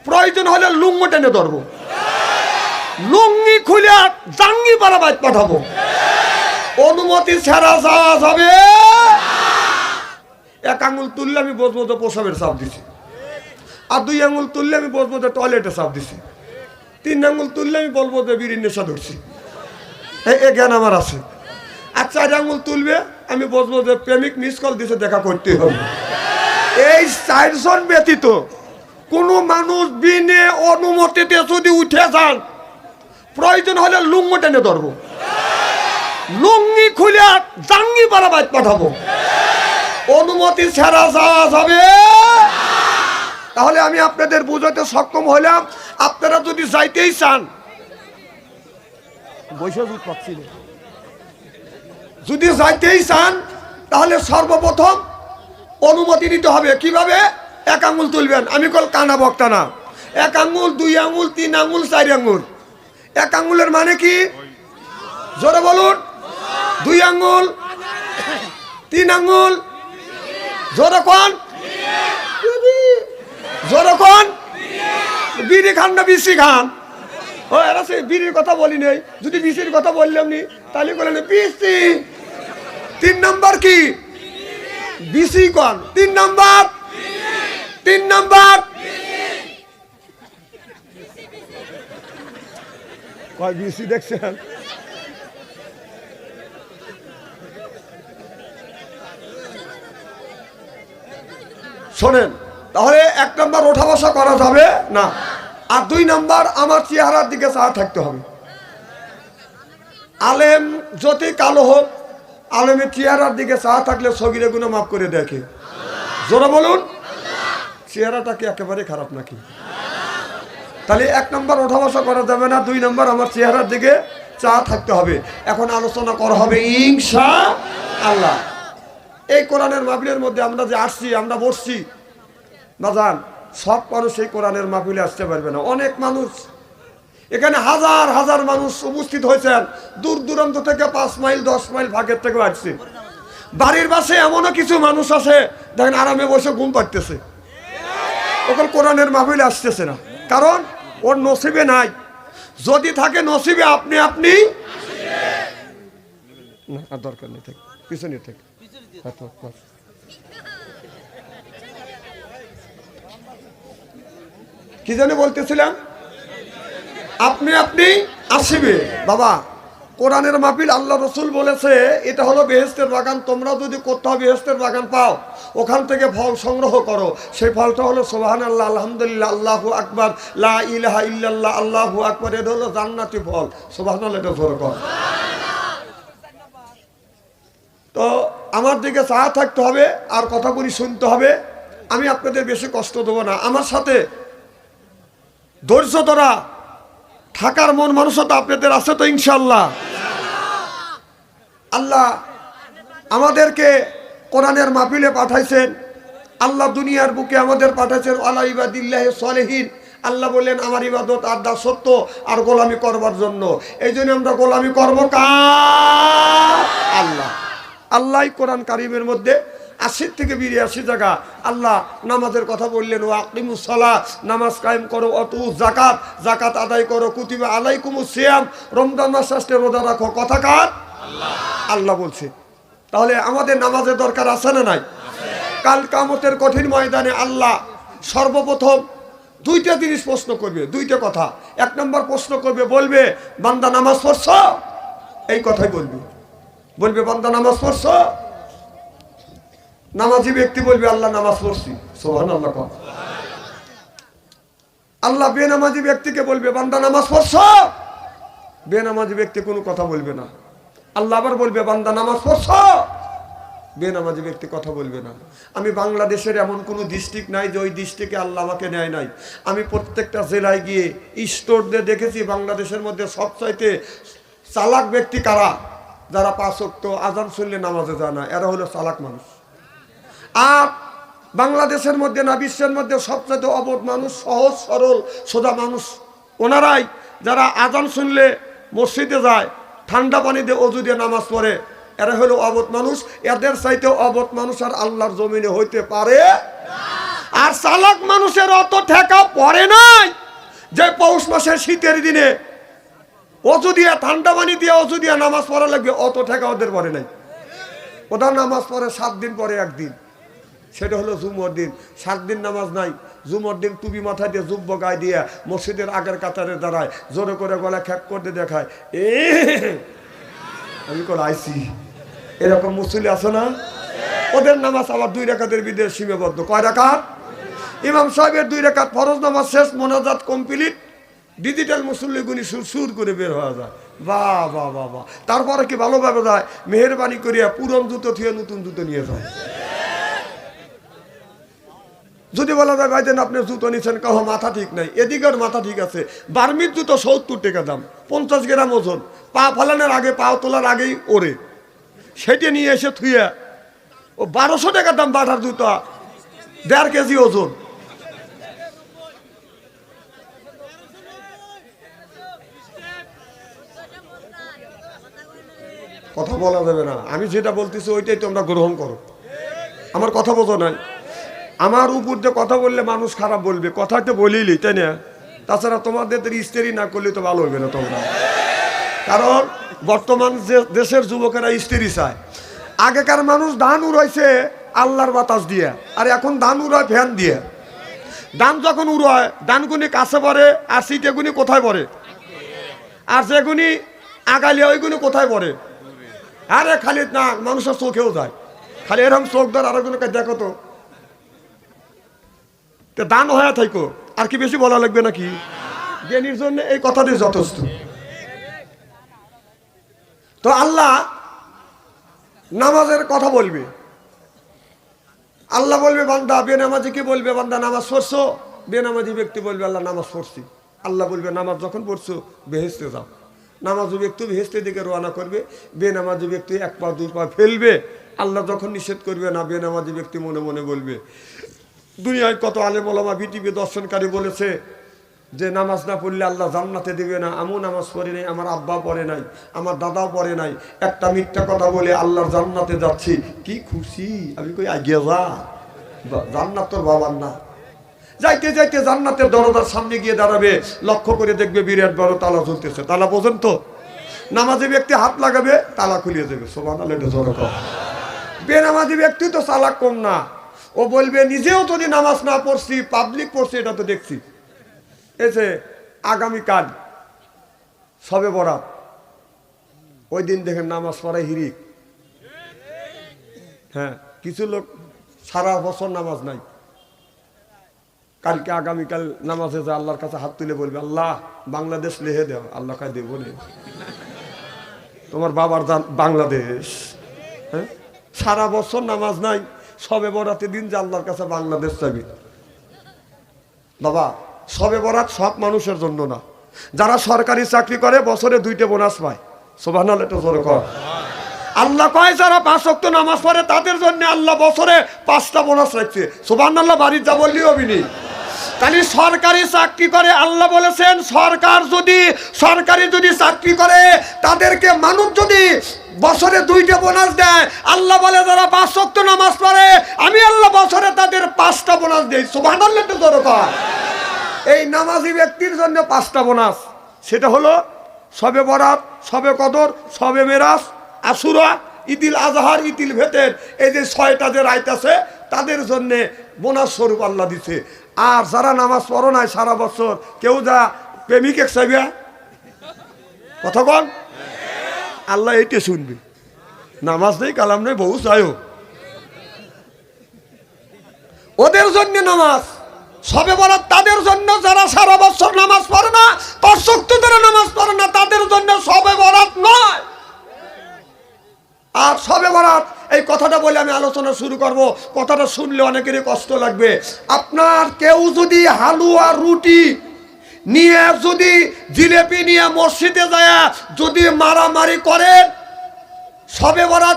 প্রয়োজন হলে লুঙ্গ টেনে ধরবো, লুঙ্গি খুলে জাঙ্গি পাড়া বাইত পাঠাবো। অনুমতি ছাড়া যাওয়া যাবে। এক আঙুল তুললে আমি বসবো তো প্রসাবের চাপ দিছি, আর দুই আঙুল তুললে আমি বসবো তো টয়লেটে চাপ দিছি, তিন আঙুল তুললে আমি বলবো যে বিড়ির নেশা ধরছি। এই জ্ঞান আমার আছে। আর চার আঙুল তুলবে আমি বসবো যে প্রেমিক মিস কল দিছে, দেখা করতে হবে। এই চারজন ব্যতীত কোনো মানুষ বিনে অনুমতিতে যদি উঠে যান, প্রয়োজন হলে লুঙ্গ টেনে ধরবো, লুঙ্গি খুলে জাঙ্গি পাড়া বাইত পাঠাবো। অনুমতি ছাড়া যাওয়া যাবে। তাহলে আমি আপনাদের বুঝাতে সক্ষম হলাম। আপনারা যদি যাইতেই চান, যদি যাইতেই চান তাহলে সর্বপ্রথম অনুমতি নিতে হবে। কিভাবে? এক আঙুল তুলবেন, আমি কল কানা বক্তা না। এক আঙুল, দুই আঙুল, তিন আঙুল, চার আঙুল। এক আঙুলের মানে কি? জোরে বলুন। দুই আঙুল, তিন আঙুল, জোরে কোন? জোরে কোন? বিড়ি খান না বিসি খান? ও এরা সে বিড়ির কথা বলি নেই, যদি বিসির কথা বললাম নি তাহলে বলেন বিসি। তিন নাম্বার কি? বিসি কোন? তিন নাম্বার, তিন নাম্বার কয় বিসি দেখছেন? শোনেন, তাহলে এক নাম্বার ওঠা বসা করা যাবে না। আর দুই নাম্বার আমার চেহারার দিকে চাওয়া থাকতে হবে। আলেম যত কালো হোক, আলেমের চেহারার দিকে চাওয়া থাকলে সগিরে গুনাহ মাফ করে দেখে। জোরে বলুন। চেহারাটা কি একেবারে খারাপ নাকি? তাহলে এক নাম্বার ওঠা বসা করা যাবে না, দুই নাম্বার আমার চেহারার দিকে চাওয়া থাকতে হবে। এখন আলোচনা করা হবে ইনশাআল্লাহ। এই কোরআনের মাহফিলের মধ্যে আমরা যে আসছি, আমরা বসছি না জান, সব মানুষ এই কোরআনের মাহফিলে আসতে পারবে না। অনেক মানুষ এখানে, হাজার হাজার মানুষ উপস্থিত হয়েছেন, দূর দূরান্ত থেকে 5 মাইল 10 মাইল ভাগের থেকে আসছে। বাড়ির পাশে এমনও কিছু মানুষ আছে দেখেন আরামে বসে ঘুম পাড়তেছে, ওখানে কোরআনের মাহফিলে আসতেছে না, কারণ ওর নসিবে নাই। যদি থাকে নসিবে, আপনি আপনি না, আর দরকার নেই, থাকে পিছনে থাকে। কি জানি বলতেছিলাম? আপনি আপনি আসিবে। বাবা, কোরআনের মাহফিল আল্লাহ রসুল বলেছে এটা হলো বেহেশতের বাগান। তোমরা যদি কোথাও বেহেশতের বাগান পাও, ওখান থেকে ফল সংগ্রহ করো। সেই ফলটা হলো সুবহানাল্লাহ, আলহামদুলিল্লাহ, আল্লাহু আকবার, লা ইলাহা ইল্লাল্লাহ, আল্লাহু আকবার। এটা হলো জান্নাতি ফল। সুবহানাল্লাহ, এটা জোরে কর। তো আমার দিকে চাওয়া থাকতে হবে, আর কথাগুলি শুনতে হবে। আমি আপনাদের বেশি কষ্ট দেবো না। আমার সাথে ধৈর্য ধরা থাকার মন মানসিকতা আপনাদের আছে তো ইনশাআল্লাহ? আল্লাহ আমাদেরকে কোরআনের মাহফিলে পাঠাইছেন, আল্লাহ দুনিয়ার বুকে আমাদের পাঠাইছেন আলা ইবাদিল্লাহি সলিহিন। আল্লাহ বললেন আমার ইবাদত আর দাসত্ব আর গোলামি করবার জন্য। এই জন্য আমরা গোলামি করবো কার? আল্লাহ। আল্লাহই কোরআন কারিমের মধ্যে 80 থেকে 82 জায়গা আল্লাহ নামাজের কথা বললেন। ও আকিমুস সালাত, নামাজ কায়েম করো, অতু জাকাত, জাকাত আদায় করো, কুতিবা আলাইকুমুস সিয়াম, রমজান মাস আসলে রোজা রাখো। কথা কার? আল্লাহ। আল্লাহ বলছে। তাহলে আমাদের নামাজের দরকার আছে না নাই? কাল কিয়ামতের কঠিন ময়দানে আল্লাহ সর্বপ্রথম দুইটা জিনিস প্রশ্ন করবে, দুইটা কথা। এক নম্বর প্রশ্ন করবে, বলবে বান্দা নামাজ পড়ছো? এই কথাই বলবে, বলবে বান্দা নামাজ পড়ছো? নামাজি ব্যক্তি বলবে আল্লাহ নামাজ পড়ছি। সুবহানাল্লাহ। আল্লাহ বেনামাজি ব্যক্তিকে বলবে বান্দা নামাজ পড়ছো? বেনামাজি ব্যক্তি কোনো কথা বলবে না। আল্লাহ আবার বলবে বান্দা নামাজ পড়ছো? বেনামাজি ব্যক্তি কথা বলবে না। আমি বাংলাদেশের এমন কোনো ডিস্ট্রিক্ট নাই যে ওই ডিস্ট্রিক্টে আল্লাহ আমাকে নেয় নাই। আমি প্রত্যেকটা জেলায় গিয়ে স্টোরদের দেখেছি বাংলাদেশের মধ্যে সবচাইতে চালাক ব্যক্তি কারা? যারা 5 ওয়াক্ত আযান শুনলে নামাজে যায় না, এরা হলো চালাক মানুষ। আর বাংলাদেশের মধ্যে না বিশ্বের মধ্যে সবচেয়ে অবধ মানুষ, সহজ সরল সোজা মানুষ ওনারাই, যারা আযান শুনলে মসজিদে যায়, ঠান্ডা পানি দিয়ে অজু দিয়ে নামাজ পড়ে, এরা হলো অবধ মানুষ। এদের চাইতে অবধ মানুষ আর আল্লাহর জমিনে হইতে পারে। আর চালাক মানুষের অত ঠেকা পড়ে নাই যে পৌষ মাসের শীতের দিনে অজু দিয়া ঠান্ডা পানি দিয়ে অজু দিয়া নামাজ পড়া লাগবে, অত ঠেকা ওদের পড়ে নাই। ওরা নামাজ পড়ে 7 দিন পরে একদিন, সেটা হলো জুমার দিন। 7 দিন নামাজ নাই, জুমার দিন টুপি মাথায় দিয়ে জুব্ব গায়ে দিয়ে মসজিদের আগের কাতারে দাঁড়ায়, জোরে করে গলা খ্যাক করতে দেখায়, আমি কল আইসি। এরকম মুসল্লি আছে না? ওদের নামাজ আবার 2 রাকাতের ভিতরে সীমাবদ্ধ। কয় রাকাত? ইমাম সাহেবের 2 রাকাত ফরজ নামাজ শেষ, মোনাজাত কমপ্লিট, ডিজিটাল মুসল্লি গুনি সুর করে বের হওয়া যায়। বাহ বাহ বাহ বাহ। তারপরে কি ভালোভাবে যায়, মেহরবানি করিয়া পুরন জুতো থুয়ে নতুন জুতো নিয়ে যায়। যদি বলা যায় ভাই দেন আপনি জুতো নিচ্ছেন, কাহ মাথা ঠিক নাই, এদিকের মাথা ঠিক আছে। বার্মির জুতো 70 টাকা দাম, 50 গ্রাম ওজন, পা ফালানোর আগে পা তোলার আগেই ওরে, সেটি নিয়ে এসে থুয়ে ও 1200 টাকা দাম বাটার জুতো, 1.5 কেজি ওজন। কথা বলা যাবে না, আমি যেটা বলতেছি ওইটাই তোমরা গ্রহণ করো, আমার কথা বোঝো নাই। আমার উপর যে কথা বললে মানুষ খারাপ বলবে, কথা তো বলিলি, তাই না? তাছাড়া তোমাদের স্ত্রী না করলে তো ভালো হবে না তোমরা, কারণ বর্তমান যে দেশের যুবকেরা স্ত্রী চায়। আগেকার মানুষ ধান উড়াইছে আল্লাহর বাতাস দিয়ে, আর এখন ধান উড়ায় ফ্যান দিয়ে। ধান যখন উড়ায় ধানগুনি কাছে পড়ে, আর সিটেগুনি কোথায় পড়ে, আর যেগুনি আগালিয়া ওইগুনি কোথায় পড়ে? আরে খালি না, মানুষের চোখেও যায়, খালি এরকম চোখ ধর আরেকজনকে দেখো তো, দান হয়ে থাকো। আর কি বেশি বলা লাগবে নাকি? জ্ঞানীর জন্য এই কথাটি যথেষ্ট। তো আল্লাহ নামাজের কথা বলবে, আল্লাহ বলবে বান্দা বেনামাজি কি বলবে, বান্দা নামাজ পড়ছো? বেনামাজি ব্যক্তি বলবে আল্লাহ নামাজ পড়ছি। আল্লাহ বলবে নামাজ যখন পড়ছো বেহেশতে যাও। নামাজি ব্যক্তি বেহেশতের দিকে রওনা করবে, বেনামাজি ব্যক্তি 1 পা 2 পা ফেলবে। আল্লাহ যখন নিষেধ করবে না, বেনামাজি ব্যক্তি মনে মনে বলবে। দুনিয়ায় কত আলেম ওলামা বিটিভি দর্শনকারী বলেছে যে নামাজ না পড়লে আল্লাহ জান্নাতে দিবে না। আমিও নামাজ পড়ি নাই, আমার আব্বা পড়ে নাই, আমার দাদাও পড়ে নাই, একটা মিথ্যা কথা বলে আল্লাহর জান্নাতে যাচ্ছি, কি খুশি। আমি কই আগিয়ে যা, জান্নাত তোর বাবার না। যাইতে যাইতে জান্নাতের দরজার সামনে গিয়ে দাঁড়াবে, লক্ষ্য করে দেখবে বিরাট বড় তালা ঝুলতেছে। তালা বোঝেন তো? নামাজি ব্যক্তি হাত লাগাবে, তালা খুলিয়ে দেবে। সুবহানাল্লাহ, এটা জোরে কর। বেনামাজি ব্যক্তি তো চালাক কম না, ও বলবে নিজেও যদি নামাজ না পড়ছি, পাবলিক পড়ছে এটা তো দেখছি। এসে আগামীকাল সবে বরাত, ওই দিন দেখেন নামাজ পড়ায় হিরিক। হ্যাঁ, কিছু লোক সারা বছর নামাজ নাই, কালকে আগামীকাল নামাজে যা আল্লাহর কাছে হাত তুলে বলবে আল্লাহ বাংলাদেশ লেহে দেও। আল্লাহ কায় দেবো নে, তোমার বাবার বাংলাদেশ। হ্যাঁ, সারা বছর নামাজ নাই, সবে বরাতের দিন যে আল্লাহর কাছে বাংলাদেশ চাবি। বাবা, সবে বরাত সব মানুষের জন্য না। যারা সরকারি চাকরি করে বছরে 2টে বোনাস পায়। সুবহানাল্লাহ, এটা জোরে কর। আল্লাহ কয় যারা 5 ওয়াক্ত নামাজ পড়ে তাদের জন্য আল্লাহ বছরে 5টা বোনাস রাখছে। সুবহানাল্লাহ, বাড়ির যা বললি হবিনি। তাহলে সরকারি চাকরি করে, আল্লাহ বলেছেন সরকারি যদি চাকরি করে তাদেরকে মানুষ যদি বছরে 2টে বোনাস দেয়, আল্লাহ বলে যারা 5 ওয়াক্ত নামাজ পড়ে আমি আল্লাহ বছরে তাদের 5টা বোনাস দেই। সুবহানাল্লাহ, এটা জোরে কর। এই নামাজি ব্যক্তির জন্য 5টা বোনাস, সেটা হলো সবে বরাত, সবে কদর, সবে মেরাজ, আশুরা, ঈদুল আজহার, ঈদুল ফিতর। এই যে 6টা যে রাত আছে তাদের জন্য বোনাস স্বরূপ আল্লাহ দিছে। আর যারা নামাজ পড়ো নাই সারা বছর, কেউ যা প্রেমিক এক চাইবে কথা কন, আল্লাহ এইটা শুনবে। নামাজ নেই, কালাম নেই, বহু চাইও, ওদের জন্য নামাজ। সবে বরাত তাদের জন্য যারা সারা বছর নামাজ পড়ে না, 5 ওয়াক্ত ধরে নামাজ পড়ে না, তাদের জন্য সবে বরাত নয়। আর সবে বরাত এই কথাটা বলে আমি আলোচনা শুরু করব। কথাটা শুনলে অনেকেরই কষ্ট লাগবে। আপনার কেউ যদি হালুয়া রুটি নিয়ে, যদি জিলেপি নিয়ে মসজিদে যায় যদি মারামারি করেন, সবে বরাত